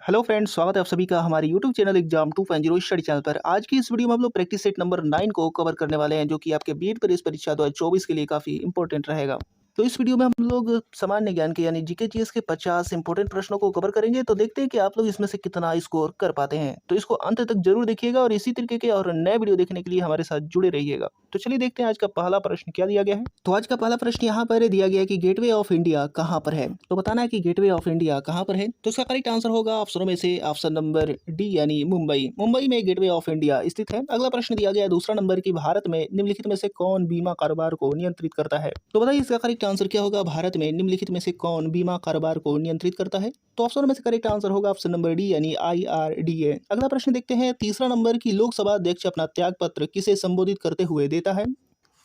Hello friends, स्वागत है आप सभी का हमारे YouTube channel exam 2.0 study channel पर। आज की इस वीडियो में हम लोग प्रैक्टिस सेट नंबर 9 को कवर करने वाले हैं, जो कि आपके बीएड प्रवेश परीक्षा 2024 के लिए काफ़ी इंपॉर्टेंट रहेगा। तो इस वीडियो में हम लोग सामान्य ज्ञान के यानी जीके जीएस के 50 इंपॉर्टेंट प्रश्नों को कवर करेंगे। तो देखते हैं कि आप लोग इसमें से कितना स्कोर कर पाते हैं। तो इसको अंत तक जरूर देखिएगा और इसी तरीके के और नए वीडियो देखने के लिए हमारे साथ जुड़े रहिएगा। तो चलिए देखते हैं आज का पहला प्रश्न क्या दिया गया है। तो आज का पहला प्रश्न यहाँ पर दिया गया है कि गेटवे ऑफ इंडिया कहाँ पर है। तो बताना है कि गेटवे ऑफ इंडिया कहाँ पर है। तो इसका करेक्ट आंसर होगा ऑप्शनों में से ऑप्शन नंबर डी यानी मुंबई। मुंबई में गेटवे ऑफ इंडिया स्थित है। अगला प्रश्न दिया गया है दूसरा नंबर की भारत में निम्नलिखित में से कौन बीमा कारोबार को नियंत्रित करता है। तो बताइए इसका करेक्ट आंसर क्या होगा। भारत में निम्नलिखित में से कौन बीमा कारोबार को नियंत्रित करता है। तो ऑप्शन में से करेक्ट आंसर होगा ऑप्शन नंबर डी यानी IRDA। अगला प्रश्न देखते हैं तीसरा नंबर की लोकसभा अध्यक्ष अपना त्यागपत्र किसे संबोधित करते हुए देता है।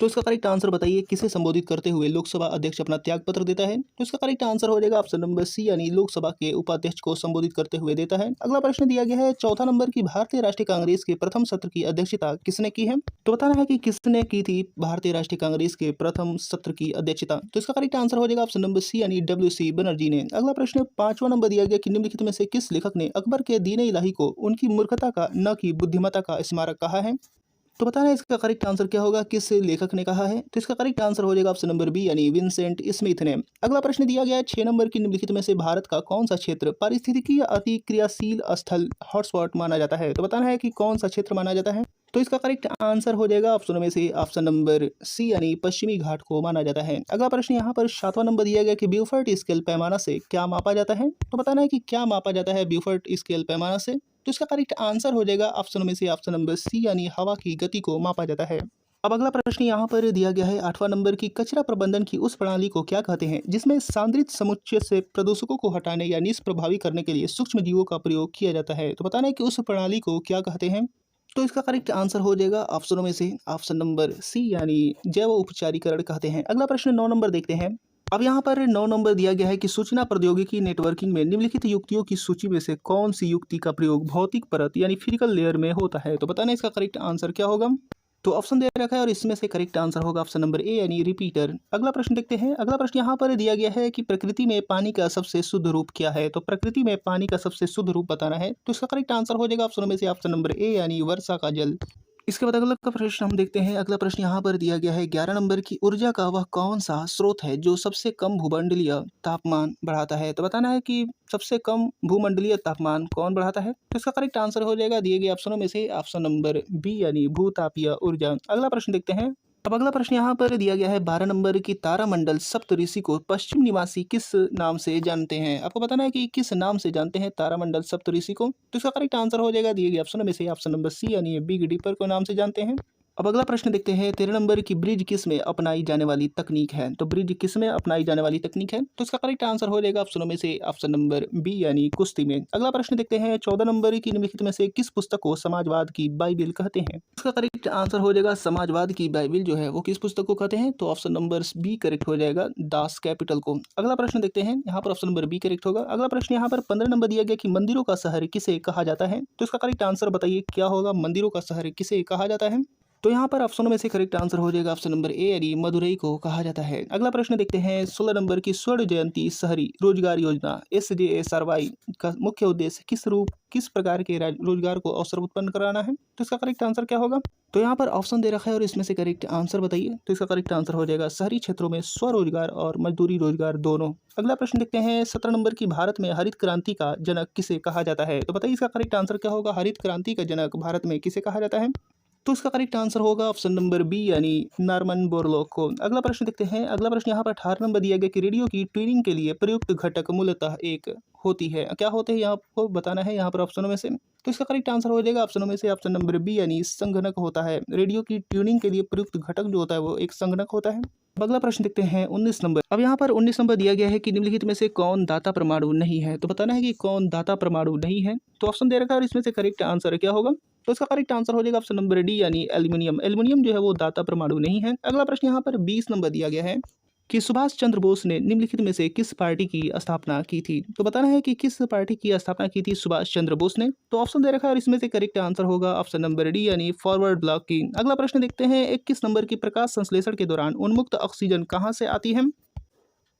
तो इसका करेक्ट आंसर बताइए किसे संबोधित करते हुए लोकसभा अध्यक्ष अपना त्यागपत्र देता है। तो इसका करेक्ट आंसर हो जाएगा ऑप्शन नंबर सी यानी लोकसभा के उपाध्यक्ष को संबोधित करते हुए देता है। अगला प्रश्न दिया गया है चौथा नंबर की भारतीय राष्ट्रीय कांग्रेस के प्रथम सत्र की अध्यक्षता किसने की है। तो बताना है कि किसने की थी भारतीय राष्ट्रीय कांग्रेस के प्रथम सत्र की अध्यक्षता। तो इसका करेक्ट आंसर हो जाएगा ऑप्शन नंबर सी यानी WC बनर्जी ने। अगला प्रश्न पांचवा नंबर दिया गया कि निम्नलिखित में से किस लेखक ने अकबर के दीन इलाही को उनकी मूर्खता का न कि बुद्धिमत्ता का स्मारक कहा है। तो बताना है इसका करेक्ट आंसर क्या होगा, किस लेखक ने कहा है। तो इसका करेक्ट आंसर हो जाएगा ऑप्शन नंबर बी यानी विंसेंट स्मिथ ने। अगला प्रश्न दिया गया है 6 नंबर की निम्नलिखित में से भारत का कौन सा क्षेत्र पारिस्थितिकी अति क्रियाशील स्थल हॉटस्पॉट माना जाता है। तो बताना है कि कौन सा क्षेत्र माना जाता है। तो इसका करेक्ट आंसर हो जाएगा ऑप्शन में से ऑप्शन नंबर सी यानी पश्चिमी घाट को माना जाता है। अगला प्रश्न यहाँ पर 7वां नंबर दिया गया कि ब्यूफर्ट स्केल पैमाना से क्या मापा जाता है। तो बताना है कि क्या मापा जाता है ब्यूफर्ट स्केल पैमाना से। तो इसका करेक्ट आंसर हो जाएगा ऑप्शन में से ऑप्शन नंबर सी यानी हवा की गति को मापा जाता है। अब अगला प्रश्न यहाँ पर दिया गया है 8वां नंबर की कचरा प्रबंधन की उस प्रणाली को क्या कहते हैं जिसमें सांद्रित समुच्चय से प्रदूषकों को हटाने या निष्प्रभावी करने के लिए सूक्ष्म जीवों का प्रयोग किया जाता है। तो बताना है कि उस प्रणाली को क्या कहते हैं। तो इसका करेक्ट आंसर हो जाएगा ऑप्शनों में से ऑप्शन नंबर सी यानी जैव उपचारीकरण कहते हैं। अगला प्रश्न 9 नंबर देखते हैं। अब यहाँ पर 9 नंबर दिया गया है कि सूचना प्रौद्योगिकी नेटवर्किंग में निम्नलिखित युक्तियों की सूची में से कौन सी युक्ति का प्रयोग भौतिक परत यानी फिजिकल लेयर में होता है। तो बताना इसका करेक्ट आंसर क्या होगा। तो ऑप्शन दे रखा है और इसमें से करेक्ट आंसर होगा ऑप्शन नंबर ए यानी रिपीटर। अगला प्रश्न देखते हैं। अगला प्रश्न यहाँ पर दिया गया है कि प्रकृति में पानी का सबसे शुद्ध रूप क्या है। तो प्रकृति में पानी का सबसे शुद्ध रूप बताना है। तो इसका करेक्ट आंसर हो जाएगा ऑप्शन में से ऑप्शन नंबर ए यानी वर्षा का जल। इसके बाद अगला का प्रश्न हम देखते हैं। अगला प्रश्न यहाँ पर दिया गया है 11 नंबर की ऊर्जा का वह कौन सा स्रोत है जो सबसे कम भूमंडलीय तापमान बढ़ाता है। तो बताना है कि सबसे कम भूमंडलीय तापमान कौन बढ़ाता है। तो इसका करेक्ट आंसर हो जाएगा दिए गए ऑप्शनों में से ऑप्शन नंबर बी यानी भूतापीय ऊर्जा। अगला प्रश्न देखते हैं। अब अगला प्रश्न यहाँ पर दिया गया है 12 नंबर की तारामंडल सप्तऋषि को पश्चिम निवासी किस नाम से जानते हैं। आपको बताना है कि किस नाम से जानते हैं तारामंडल सप्तऋषि को। तो इसका करेक्ट आंसर हो जाएगा दिए गए ऑप्शन में से ऑप्शन नंबर सी यानी बिग डीपर को नाम से जानते हैं। अब अगला प्रश्न देखते हैं 13 नंबर की ब्रिज किस में अपनाई जाने वाली तकनीक है। तो ब्रिज किस में अपनाई जाने वाली तकनीक है। तो इसका करेक्ट आंसर हो जाएगा ऑप्शनों में से ऑप्शन नंबर बी यानी कुश्ती में। अगला प्रश्न देखते हैं 14 नंबर की निम्नलिखित में से किस पुस्तक को समाजवाद की बाइबिल कहते हैं। इसका करेक्ट आंसर हो जाएगा समाजवाद की बाइबिल जो है वो किस पुस्तक को कहते हैं। तो ऑप्शन नंबर बी करेक्ट हो जाएगा दास कैपिटल को। अगला प्रश्न देखते हैं। यहाँ पर ऑप्शन नंबर बी करेक्ट होगा। अगला प्रश्न यहाँ पर 15 नंबर दिया गया कि मंदिरों का शहर किसे कहा जाता है। तो इसका करेक्ट आंसर बताइए क्या होगा, मंदिरों का शहर किसे कहा जाता है। तो यहाँ पर ऑप्शनों में से करेक्ट आंसर हो जाएगा ऑप्शन नंबर ए यानी मदुरई को कहा जाता है। अगला प्रश्न देखते हैं 16 नंबर की स्वर्ण जयंती शहरी रोजगार योजना SJSRY का मुख्य उद्देश्य किस प्रकार के रोजगार को अवसर उत्पन्न कराना है। तो इसका करेक्ट आंसर क्या होगा। तो यहाँ पर ऑप्शन दे रखा है और इसमें से करेक्ट आंसर बताइए। तो इसका करेक्ट आंसर हो जाएगा शहरी क्षेत्रों में स्वरोजगार और मजदूरी रोजगार दोनों। अगला प्रश्न देखते हैं 17 नंबर की भारत में हरित क्रांति का जनक किसे कहा जाता है। तो बताइए इसका करेक्ट आंसर क्या होगा, हरित क्रांति का जनक भारत में किसे कहा जाता है। तो इसका करेक्ट आंसर होगा ऑप्शन नंबर बी यानी नॉर्मन बोरलॉग को। अगला प्रश्न देखते हैं। अगला प्रश्न यहाँ पर 18 नंबर दिया गया कि रेडियो की ट्यूनिंग के लिए प्रयुक्त घटक मूलतः एक होती है, क्या होते हैं यहाँ को बताना है यहाँ पर ऑप्शनों में से। तो इसका करेक्ट आंसर हो जाएगा ऑप्शनों में से ऑप्शन नंबर बी यानी संगणक होता है। रेडियो की ट्यूनिंग के लिए प्रयुक्त घटक जो होता है वो एक संगणक होता है। अगला प्रश्न देखते हैं 19 नंबर। अब यहाँ पर 19 नंबर दिया गया है कि निम्नलिखित में से कौन दाता परमाणु नहीं है। तो बताना है कि कौन दाता परमाणु नहीं है। तो ऑप्शन दे रखा है और इसमें से करेक्ट आंसर क्या होगा। तो इसका करेक्ट आंसर हो जाएगा ऑप्शन नंबर डी यानी एल्यूमिनियम। एल्यूमिनियम जो है वो दाता परमाणु नहीं है। अगला प्रश्न यहाँ पर 20 नंबर दिया गया है कि सुभाष चंद्र बोस ने निम्नलिखित में से किस पार्टी की स्थापना की थी। तो बताना है कि किस पार्टी की स्थापना की थी सुभाष चंद्र बोस ने। तो ऑप्शन दे रखा है और इसमें से करेक्ट आंसर होगा ऑप्शन नंबर डी यानी फॉरवर्ड ब्लॉक की। अगला प्रश्न देखते हैं 21 नंबर की प्रकाश संश्लेषण के दौरान उन्मुक्त ऑक्सीजन कहाँ से आती है।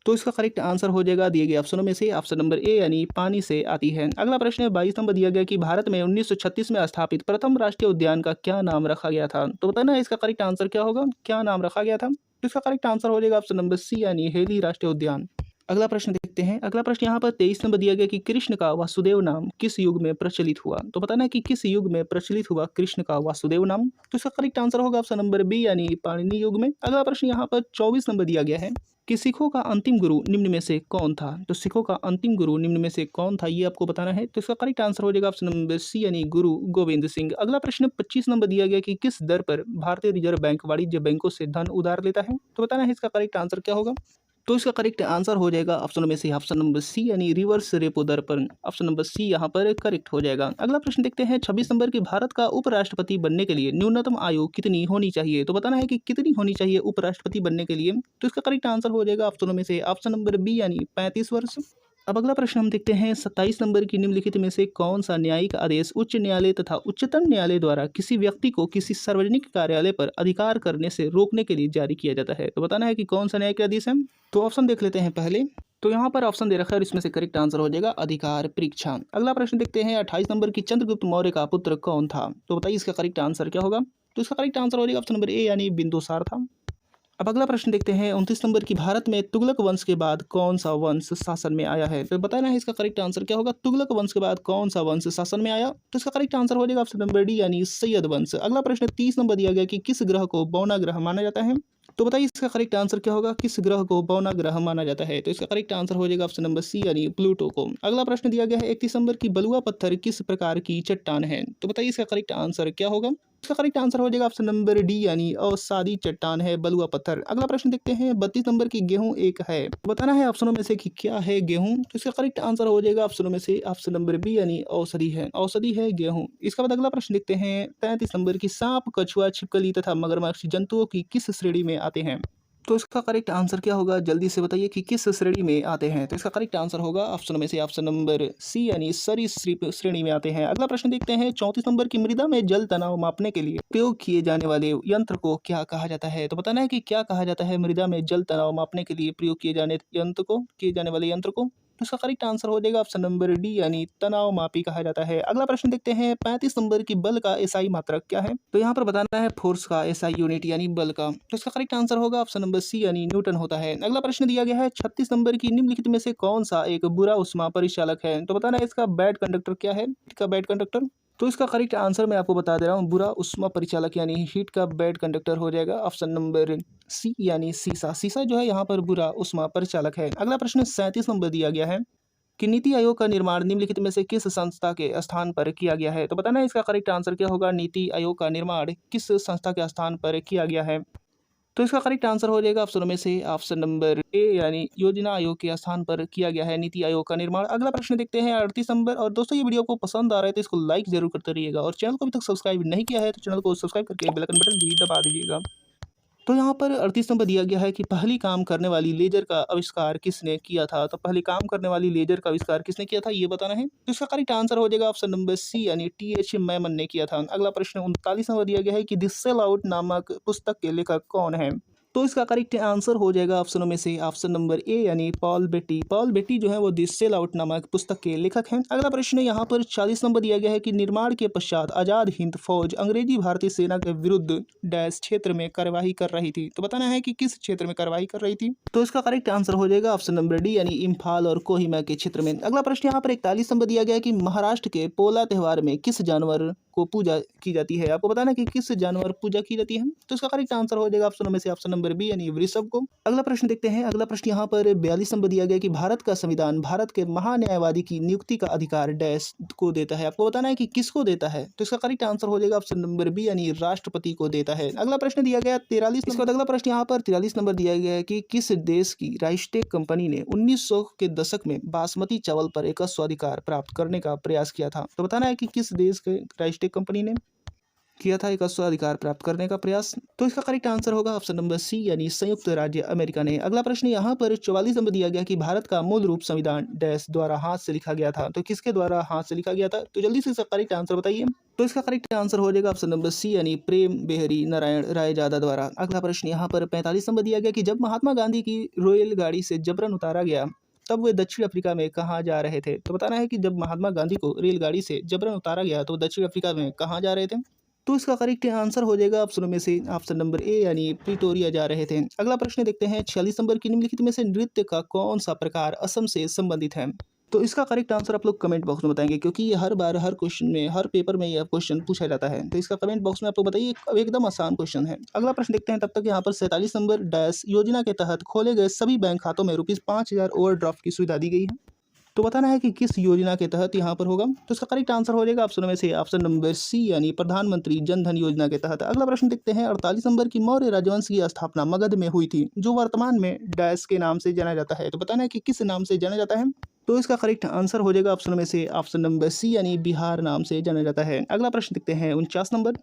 तो इसका करेक्ट आंसर हो जाएगा दिए गए ऑप्शनों में से ऑप्शन नंबर ए यानी पानी से आती है। अगला प्रश्न है 22 नंबर दिया गया कि भारत में 1936 में स्थापित प्रथम राष्ट्रीय उद्यान का क्या नाम रखा गया था। तो बताना है इसका करेक्ट आंसर क्या होगा, क्या नाम रखा गया था। तो इसका करेक्ट आंसर हो जाएगा ऑप्शन नंबर सी यानी हेली राष्ट्रीय उद्यान। अगला प्रश्न देखते हैं। अगला प्रश्न यहाँ पर 23 नंबर दिया गया कि कृष्ण का वासुदेव नाम किस युग में प्रचलित हुआ। तो बताना है कि किस युग में प्रचलित हुआ कृष्ण का वासुदेव नाम। तो इसका करेक्ट आंसर होगा ऑप्शन नंबर बी यानी पाणिनि युग में। अगला प्रश्न यहाँ पर 24 नंबर दिया गया है कि सिखों का अंतिम गुरु निम्न में से कौन था। तो सिखों का अंतिम गुरु निम्न में से कौन था ये आपको बताना है। तो इसका करेक्ट आंसर हो जाएगा ऑप्शन नंबर सी यानी गुरु गोविंद सिंह। अगला प्रश्न 25 नंबर दिया गया कि किस दर पर भारतीय रिजर्व बैंक वाणिज्य बैंकों से धन उधार लेता है। तो बताना है इसका करेक्ट आंसर क्या होगा। तो इसका करेक्ट आंसर हो जाएगा ऑप्शन में से ऑप्शन नंबर सी यानी रिवर्स रेपो दर पर। ऑप्शन नंबर सी यहाँ पर करेक्ट हो जाएगा। अगला प्रश्न देखते हैं 26 नंबर की भारत का उपराष्ट्रपति बनने के लिए न्यूनतम आयु कितनी होनी चाहिए। तो बताना है कि कितनी होनी चाहिए उपराष्ट्रपति बनने के लिए। तो इसका करेक्ट आंसर हो जाएगा ऑप्शनों में से ऑप्शन नंबर बी यानी 35 वर्ष। अब अगला प्रश्न हम देखते हैं 27 नंबर की निम्नलिखित में से कौन सा न्यायिक आदेश उच्च न्यायालय तथा उच्चतम न्यायालय द्वारा किसी व्यक्ति को किसी सार्वजनिक कार्यालय पर अधिकार करने से रोकने के लिए जारी किया जाता है। तो बताना है कि कौन सा न्यायिक आदेश है। तो ऑप्शन देख लेते हैं पहले। तो यहाँ पर ऑप्शन दे रखा है और इसमें से करेक्ट आंसर हो जाएगा अधिकार परीक्षा। अगला प्रश्न देखते हैं 28 नंबर की चंद्रगुप्त मौर्य का पुत्र कौन था। तो बताइए इसका करेक्ट आंसर क्या होगा। तो इसका करेक्ट आंसर हो जाएगा ऑप्शन नंबर ए यानी बिंदुसार था। अब अगला प्रश्न देखते हैं 29 नंबर की भारत में तुगलक वंश के बाद कौन सा वंश शासन में आया है। तो बताना है इसका करेक्ट आंसर क्या होगा। तुगलक वंश के बाद कौन सा वंश शासन में आया। तो इसका करेक्ट आंसर हो जाएगा ऑप्शन नंबर डी यानी सैयद वंश। अगला प्रश्न 30 नंबर दिया गया कि किस ग्रह को बौना ग्रह माना जाता है। तो बताइए इसका करेक्ट आंसर क्या होगा, किस ग्रह को बौना ग्रह माना जाता है। तो इसका करेक्ट आंसर हो जाएगा ऑप्शन नंबर सी यानी प्लूटो को। अगला प्रश्न दिया गया है 31 नंबर की बलुआ पत्थर किस प्रकार की चट्टान है। तो बताइए इसका करेक्ट आंसर क्या होगा। इसका करेक्ट आंसर हो जाएगा ऑप्शन नंबर डी यानी असादी चट्टान है बलुआ पत्थर। अगला प्रश्न देखते हैं 32 नंबर की गेहूं एक है। बताना है ऑप्शनों में से कि क्या है गेहूं। तो इसका करेक्ट आंसर हो जाएगा ऑप्शनों में से ऑप्शन नंबर बी यानी औषधि है, औषधि है गेहूं। इसके बाद अगला प्रश्न देखते हैं 33 नंबर की सांप कछुआ छिपकली तथा मगरमच्छ जंतुओं की किस श्रेणी में आते हैं। तो इसका करेक्ट आंसर क्या होगा, जल्दी से बताइए कि किस श्रेणी में आते हैं। तो इसका करेक्ट आंसर होगा ऑप्शन में से ऑप्शन नंबर सी यानी सरीसृप श्रेणी में आते हैं। अगला प्रश्न देखते हैं 34 नंबर की मृदा में जल तनाव मापने के लिए प्रयोग किए जाने वाले यंत्र को क्या कहा जाता है। तो बताना है कि क्या कहा जाता है मृदा में जल तनाव मापने के लिए प्रयोग किए जाने वाले यंत्र को। तो इसका करेक्ट आंसर हो जाएगा ऑप्शन नंबर डी यानी तनाव मापी कहा जाता है। अगला प्रश्न देखते हैं 35 नंबर की बल का एसआई मात्रक क्या है। तो यहाँ पर बताना है फोर्स का एसआई यूनिट यानी बल का। तो इसका करेक्ट आंसर होगा ऑप्शन नंबर सी यानी न्यूटन होता है। अगला प्रश्न दिया गया है 36 नंबर की निम्नलिखित में से कौन सा एक बुरा उष्मा परिचालक है। तो बताना है इसका बैड कंडक्टर क्या है, इसका बैड कंडक्टर। तो इसका करेक्ट आंसर मैं आपको बता दे रहा हूँ, बुरा उष्मा परिचालक यानी हीट का बैड कंडक्टर हो जाएगा ऑप्शन नंबर सी यानी सीसा। सीसा जो है यहाँ पर बुरा उष्मा परिचालक है। अगला प्रश्न 37 नंबर दिया गया है कि नीति आयोग का निर्माण निम्नलिखित में से किस संस्था के स्थान पर किया गया है। तो बताना है इसका करेक्ट आंसर क्या होगा, नीति आयोग का निर्माण किस संस्था के स्थान पर किया गया है। तो इसका करेक्ट आंसर हो जाएगा ऑप्शन में से ऑप्शन नंबर ए यानी योजना आयोग के स्थान पर किया गया है नीति आयोग का निर्माण। अगला प्रश्न देखते हैं 38 नंबर। और दोस्तों ये वीडियो आपको पसंद आ रहा है तो इसको लाइक जरूर करते रहिएगा और चैनल को अभी तक सब्सक्राइब नहीं किया है तो चैनल को सब्सक्राइब करके बेल आइकन बटन भी दबा दीजिएगा। तो यहाँ पर 38 नंबर दिया गया है कि पहली काम करने वाली लेजर का आविष्कार किसने किया था। तो पहली काम करने वाली लेजर का आविष्कार किसने किया था ये बताना है। तो इसका करेक्ट आंसर हो जाएगा ऑप्शन नंबर सी यानी टी.एच. मैमन ने किया था। अगला प्रश्न 39 नंबर दिया गया है कि द सेल आउट नामक पुस्तक के लेखक कौन है। तो इसका करेक्ट आंसर हो जाएगा ऑप्शनों में से ऑप्शन नंबर ए यानी पॉल बेटी। पॉल बेटी जो है वो द सेल आउट नामक पुस्तक के लेखक हैं। अगला प्रश्न यहाँ पर 40 नंबर दिया गया है कि निर्माण के पश्चात आजाद हिंद फौज अंग्रेजी भारतीय सेना के विरुद्ध डैश क्षेत्र में कार्यवाही कर रही थी। तो बताना है कि किस क्षेत्र में कार्यवाही कर रही थी। तो इसका करेक्ट आंसर हो जाएगा ऑप्शन नंबर डी यानी इम्फाल और कोहिमा के क्षेत्र में। अगला प्रश्न यहाँ पर 41 नंबर दिया गया है कि महाराष्ट्र के पोला त्योहार में किस जानवर को पूजा की जाती है। आपको बताना कि किस जानवर पूजा की जाती है। तो इसका करेक्ट आंसर हो जाएगा ऑप्शन में से ऑप्शन नंबर बी यानी वृषभ को। अगला प्रश्न देखते हैं। अगला प्रश्न यहाँ पर 42 नंबर दिया गया कि भारत का संविधान भारत के महान्यायवादी की नियुक्ति का अधिकार डैश को देता है। आपको बताना है कि किसको देता है। तो इसका करेक्ट आंसर हो जाएगा ऑप्शन नंबर बी यानी राष्ट्रपति को देता है। अगला प्रश्न दिया गया 43। इसके बाद अगला प्रश्न यहाँ पर 43 नंबर दिया गया है कि किस देश की राइस्टेक कंपनी ने 1900 के दशक में बासमती चावल पर एक स्वाधिकार प्राप्त करने का प्रयास किया था। तो बताना है कि किस देश के राइस्टेक कंपनी ने किया था एक स्वाधिकार प्राप्त करने का प्रयास। तो इसका करेक्ट आंसर होगा ऑप्शन नंबर सी यानी संयुक्त राज्य अमेरिका ने। अगला प्रश्न यहाँ पर 44 नंबर दिया गया कि भारत का मूल रूप संविधान डैश द्वारा हाथ से लिखा गया था। तो किसके द्वारा हाथ से लिखा गया था। तो जल्दी से इसका करेक्ट आंसर बताइए। तो इसका करेक्ट आंसर हो जाएगा ऑप्शन नंबर सी यानी प्रेम बेहरी नारायण रायजादा द्वारा। अगला प्रश्न यहाँ पर 45 नंबर दिया गया कि जब महात्मा गांधी की रेल गाड़ी से जबरन उतारा गया तब वे दक्षिण अफ्रीका में कहाँ जा रहे थे। तो बताना है कि जब महात्मा गांधी को रेलगाड़ी से जबरन उतारा गया तो दक्षिण अफ्रीका में कहाँ जा रहे थे। तो इसका करेक्ट आंसर हो जाएगा ऑप्शनों में से ऑप्शन नंबर ए यानी प्रिटोरिया जा रहे थे। अगला प्रश्न देखते हैं 46 नंबर की निम्नलिखित में से नृत्य का कौन सा प्रकार असम से संबंधित है। तो इसका करेक्ट आंसर आप लोग कमेंट बॉक्स में बताएंगे, क्योंकि ये हर बार हर क्वेश्चन में हर पेपर में यह क्वेश्चन पूछा जाता है। तो इसका कमेंट बॉक्स में आप लोग बताइए, एकदम आसान क्वेश्चन है। अगला प्रश्न देखते हैं, तब तक यहाँ पर 47 नंबर डैश योजना के तहत खोले गए सभी बैंक खातों में ₹5,000 ओवरड्राफ्ट की सुविधा दी गई है। तो बताना है कि किस योजना के तहत यहाँ पर होगा। तो इसका करेक्ट आंसर हो जाएगा ऑप्शन में से ऑप्शन नंबर सी यानी प्रधानमंत्री जन धन योजना के तहत। अगला प्रश्न देखते हैं 48 नंबर की मौर्य राजवंश की स्थापना मगध में हुई थी, जो वर्तमान में डैश के नाम से जाना जाता है। तो बताना है कि किस नाम से जाना जाता है। तो इसका करेक्ट आंसर हो जाएगा ऑप्शन में से ऑप्शन नंबर सी यानी बिहार नाम से जाना जाता है। अगला प्रश्न देखते हैं 49 नंबर।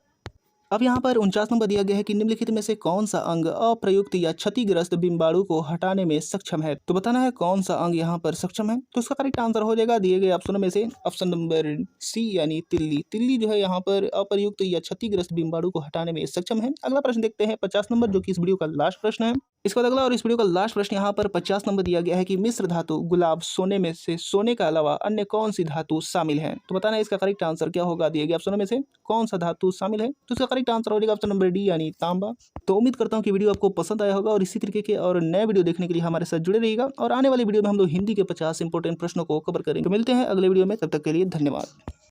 अब यहाँ पर 49 नंबर दिया गया है कि निम्नलिखित में से कौन सा अंग अप्रयुक्त या क्षतिग्रस्त बिम्बाणु को हटाने में सक्षम है। तो बताना है कौन सा अंग यहाँ पर सक्षम है। तो इसका करेक्ट आंसर हो जाएगा दिए गए ऑप्शनों में से ऑप्शन नंबर सी यानी तिल्ली। तिल्ली जो है यहाँ पर अप्रयुक्त या क्षतिग्रस्त बिम्बाणु को हटाने में सक्षम है। अगला प्रश्न देखते हैं 50 नंबर, जो कि इस वीडियो का लास्ट प्रश्न है। इसके बाद अगला और इस वीडियो का लास्ट प्रश्न यहाँ पर 50 नंबर दिया गया है कि मिश्र धातु गुलाब सोने में से सोने का अलावा अन्य कौन सी धातु शामिल है। तो बताना है इसका करेक्ट आंसर क्या होगा, दिए गए ऑप्शनों में से कौन सा धातु शामिल है। तो इसका करेक्ट आंसर हो जाएगा ऑप्शन नंबर डी यानी तांबा। तो उम्मीद करता हूँ कि वीडियो आपको पसंद आया होगा और इसी तरीके के और नए वीडियो देखने के लिए हमारे साथ जुड़े रहिएगा। और आने वाली वीडियो में हम लोग हिंदी के 50 इंपॉर्टेंट प्रश्नों को कवर करेंगे। तो मिलते हैं अगले वीडियो में, तब तक के लिए धन्यवाद।